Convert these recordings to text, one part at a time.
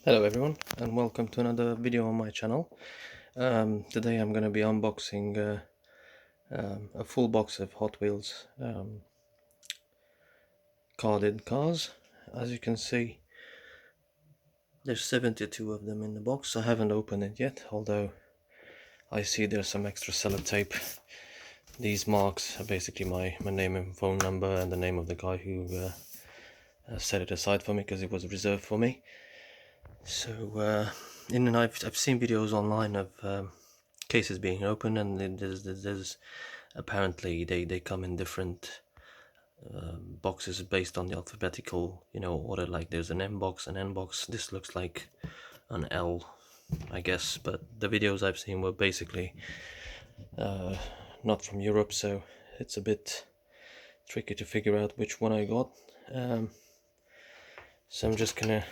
Hello everyone and welcome to another video on my channel. Today I'm going to be unboxing a full box of Hot Wheels carded cars. As you can see, there's 72 of them in the box. I haven't opened it yet, although I see there's some extra sellotape. These marks are basically my name and phone number and the name of the guy who set it aside for me because it was reserved for me. So I've seen videos online of cases being opened, and there's apparently they come in different boxes based on the alphabetical order. Like there's an M box, an N box. This looks like an L, I guess, but the videos I've seen were basically not from Europe, so it's a bit tricky to figure out which one I got. So I'm just gonna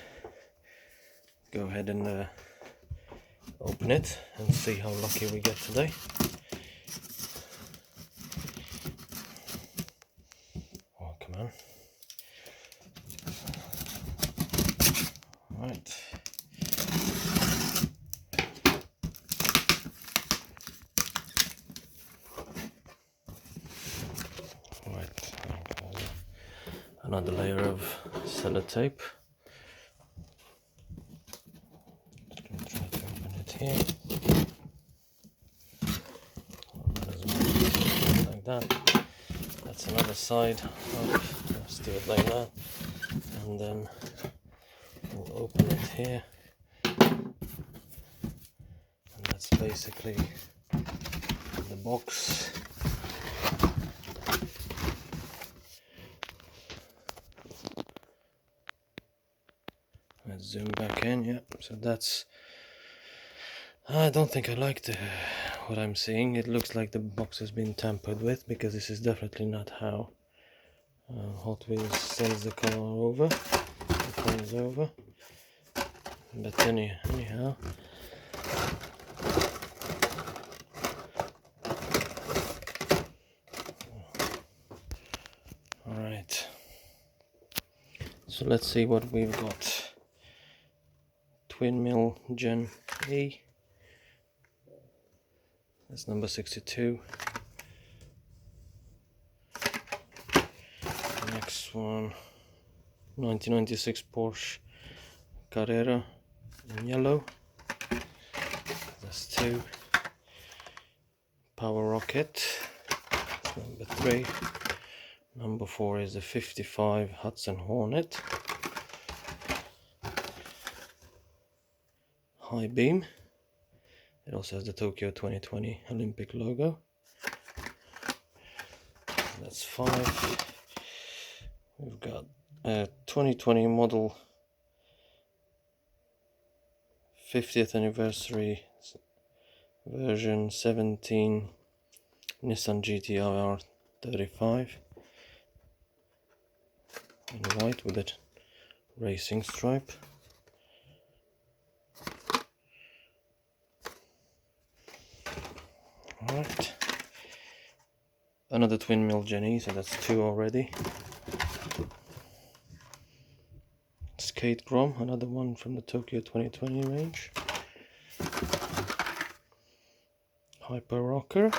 go ahead and open it and see how lucky we get today. Oh, come on. Right. Right. Another layer of sellotape. Just gonna try to open it here. Like that. That's another side. Let's do it like that. And then we'll open it here. And that's basically the box. Let's zoom back in. Yeah, so that's, I don't think I like what I'm seeing. It looks like the box has been tampered with, because this is definitely not how Hot Wheels sends the car over, the cars over. But anyhow, alright, so let's see what we've got. Twin Mill Gen E, that's number 62. Next one, 1996 Porsche Carrera in yellow, that's 2. Power Rocket, that's number 3. Number 4 is the 55 Hudson Hornet. High Beam. It also has the Tokyo 2020 Olympic logo. That's 5. We've got a 2020 model 50th anniversary version 17 Nissan GT-R 35 in white with a racing stripe. Alright, another Twin Mill Gen E, so that's 2 already. Skate Grom, another one from the Tokyo 2020 range. Hyper Rocker,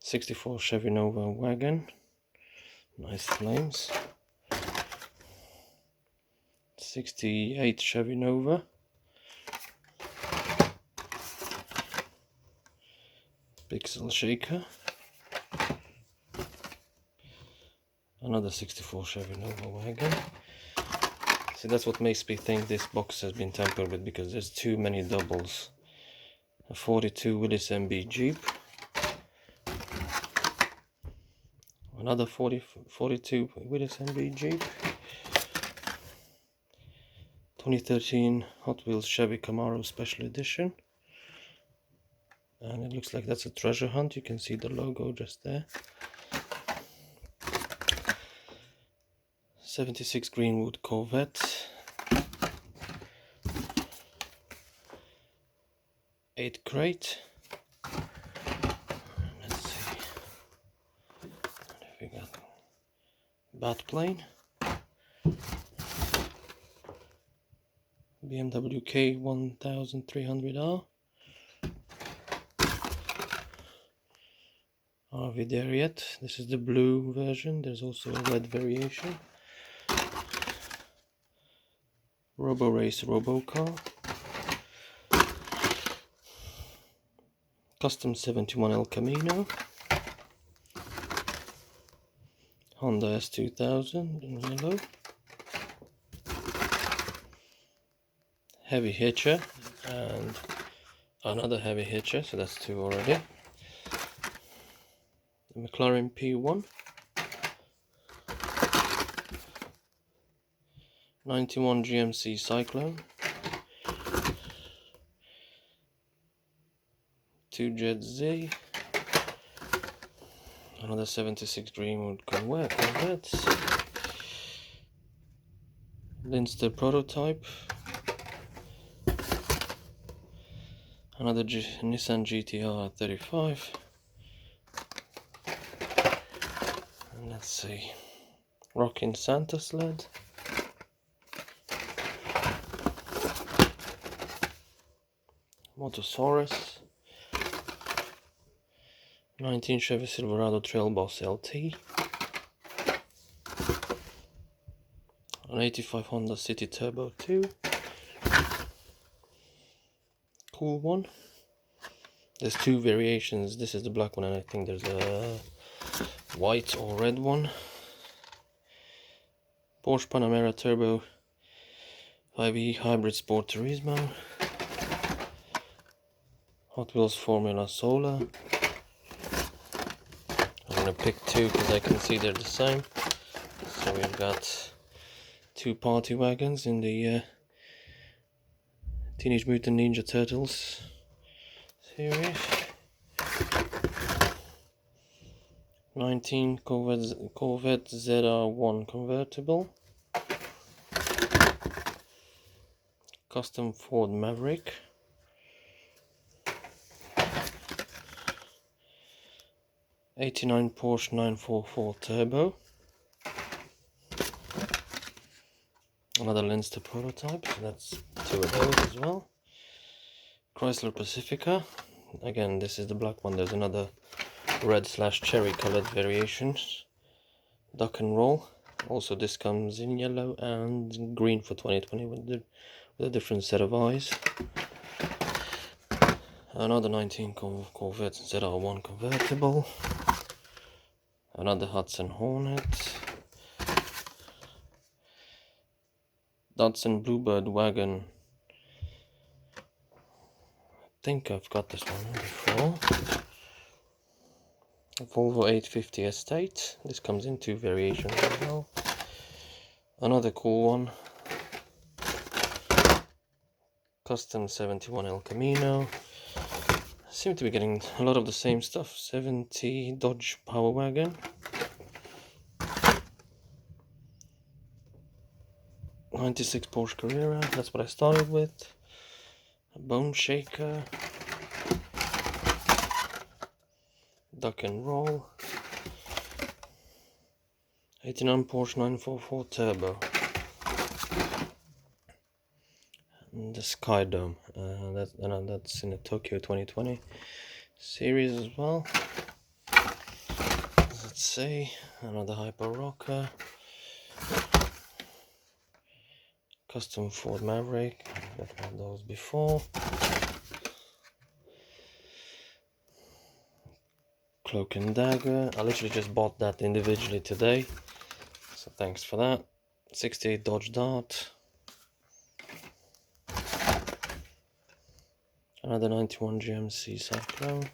64 Chevy Nova wagon, nice flames. 68 Chevy Nova. Pixel Shaker. Another 64 Chevy Nova wagon. See, that's what makes me think this box has been tampered with, because there's too many doubles. A 42 Willys MB Jeep. Another 42 Willys MB Jeep. 2013 Hot Wheels Chevy Camaro Special Edition. And it looks like that's a treasure hunt. You can see the logo just there. 76 Greenwood Corvette. 8 crate. Let's see what have we got. Bat plane. BMW K1300R. Are we there yet? This is the blue version. There's also a red variation. Robo Race Robocar. Custom 71 El Camino. Honda S2000 in yellow. Heavy hitcher and another heavy hitcher, so that's two already. The McLaren P1. 91 GMC Cyclone. 2 Jet Z. Another 76 Greenwood Corvette. Leinster prototype. Another Nissan GTR 35. And let's see. Rocking Santa sled. Motosaurus. 19 Chevy Silverado Trail Boss LT. An 85 Honda City Turbo 2. Cool one. There's two variations. This is the black one, and I think there's a white or red one. Porsche Panamera Turbo 5e Hybrid Sport Turismo. Hot Wheels Formula Solar. I'm gonna pick two because I can see they're the same. So we've got two party wagons in the Teenage Mutant Ninja Turtles series. 19 Corvette ZR1 convertible. Custom Ford Maverick. 89 Porsche 944 Turbo. Another Leinster prototype, so that's two of those as well. Chrysler Pacifica. Again, this is the black one. There's another red / cherry colored variation. Duck and Roll. Also, this comes in yellow and green for 2020 with a different set of eyes. Another 19 Corvette ZR1 convertible. Another Hudson Hornet. Datsun Bluebird wagon. I think I've got this one before. Volvo 850 Estate. This comes in two variations as well. Another cool one. Custom 71 El Camino. Seem to be getting a lot of the same stuff. 70 Dodge Power Wagon. 96 Porsche Carrera. That's what I started with. A Bone Shaker. Duck and Roll. 89 Porsche 944 Turbo. And the Sky Dome. That's in the Tokyo 2020 series as well. Let's see. Another Hyper Rocker. Custom Ford Maverick. I've got one of those before. Cloak and Dagger. I literally just bought that individually today, so thanks for that. 68 Dodge Dart. Another 91 GMC Cyclone.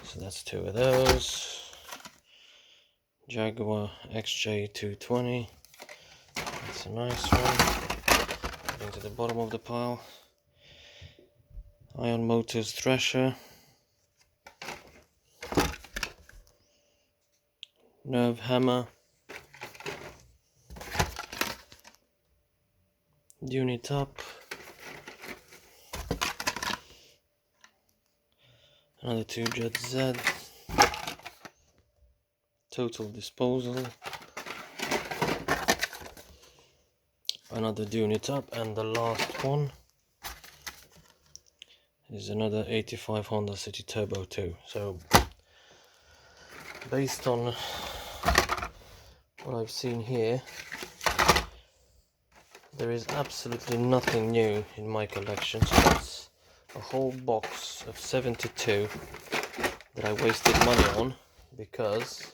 So that's two of those. Jaguar XJ220. That's a nice one. Getting to the bottom of the pile. Ion Motors Thresher. Nerve Hammer. Unitop. Another 2 Jet Z. Total Disposal. another unit up, and the last one is another 85 Honda City Turbo 2. So based on what I've seen here, there is absolutely nothing new in my collection. So that's a whole box of 72 that I wasted money on because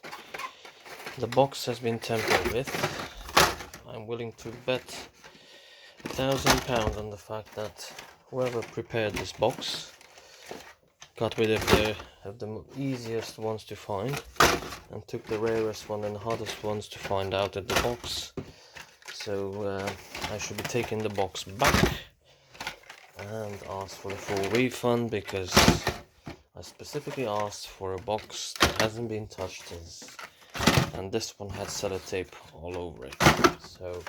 the box has been tampered with. I'm willing to bet £1,000 on the fact that whoever prepared this box got rid of the easiest ones to find and took the rarest one and hardest ones to find out at the box. So I should be taking the box back and ask for a full refund, because I specifically asked for a box that hasn't been touched, and this one had sellotape all over it. So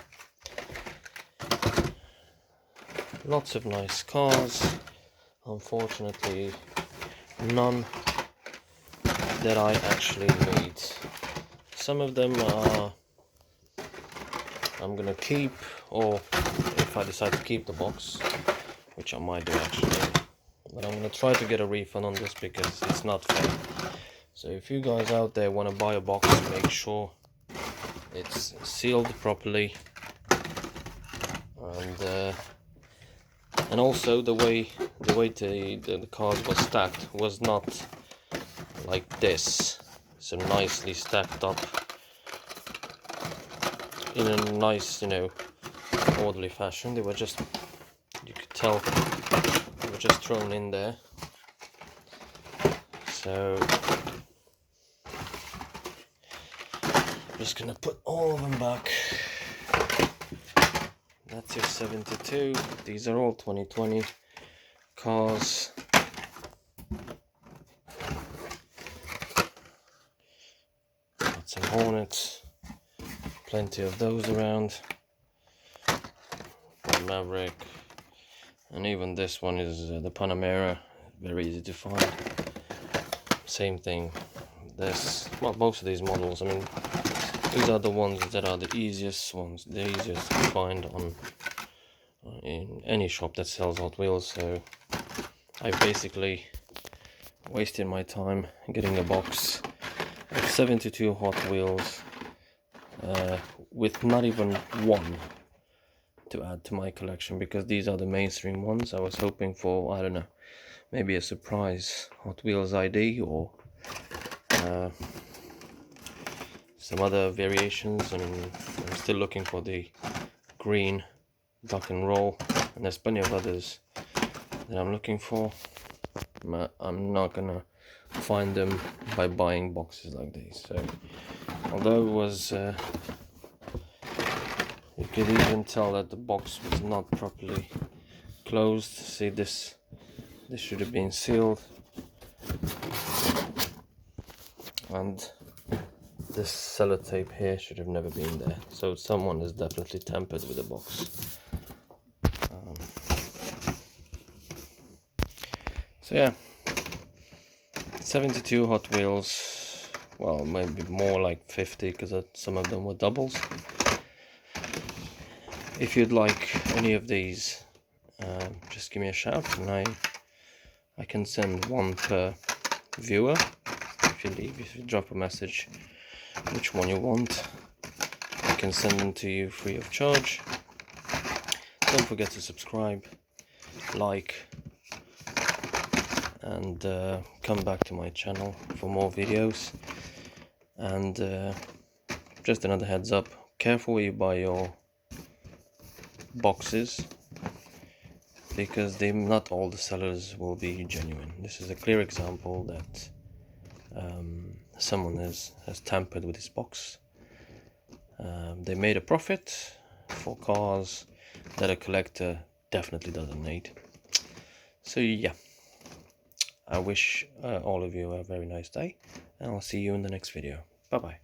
lots of nice cars, unfortunately none that I actually need. Some of them are I'm gonna keep, or if I decide to keep the box, which I might do actually, but I'm gonna try to get a refund on this because it's not fair. So if you guys out there want to buy a box, make sure it's sealed properly, and also the way the cards were stacked was not like this, so nicely stacked up in a nice, you know, orderly fashion. They were just, you could tell, they were just thrown in there. So I'm just gonna put all of them back. That's your 72. These are all 2020 cars. Got some Hornets, plenty of those around. Maverick, and even this one is the Panamera, very easy to find. Same thing. This, well, most of these models, I mean, these are the ones that are the easiest ones, the easiest to find on in any shop that sells Hot Wheels. So I basically wasted my time getting a box of 72 Hot Wheels with not even one to add to my collection, because these are the mainstream ones. I was hoping for, I don't know, maybe a surprise Hot Wheels ID or some other variations. I mean, I'm still looking for the green Duck and Roll, and there's plenty of others that I'm looking for. I'm not gonna find them by buying boxes like these. So although it was you could even tell that the box was not properly closed. See, this should have been sealed, and this sellotape here should have never been there. So someone has definitely tampered with the box. So yeah, 72 Hot Wheels, well, maybe more like 50, because some of them were doubles. If you'd like any of these, just give me a shout, and I can send one per viewer. If you drop a message which one you want, I can send them to you free of charge. Don't forget to subscribe, like, and come back to my channel for more videos. And just another heads up, careful where you buy your boxes, because not all the sellers will be genuine. This is a clear example that someone has tampered with this box. They made a profit for cars that a collector definitely doesn't need. So yeah, I wish all of you a very nice day, and I'll see you in the next video. Bye bye.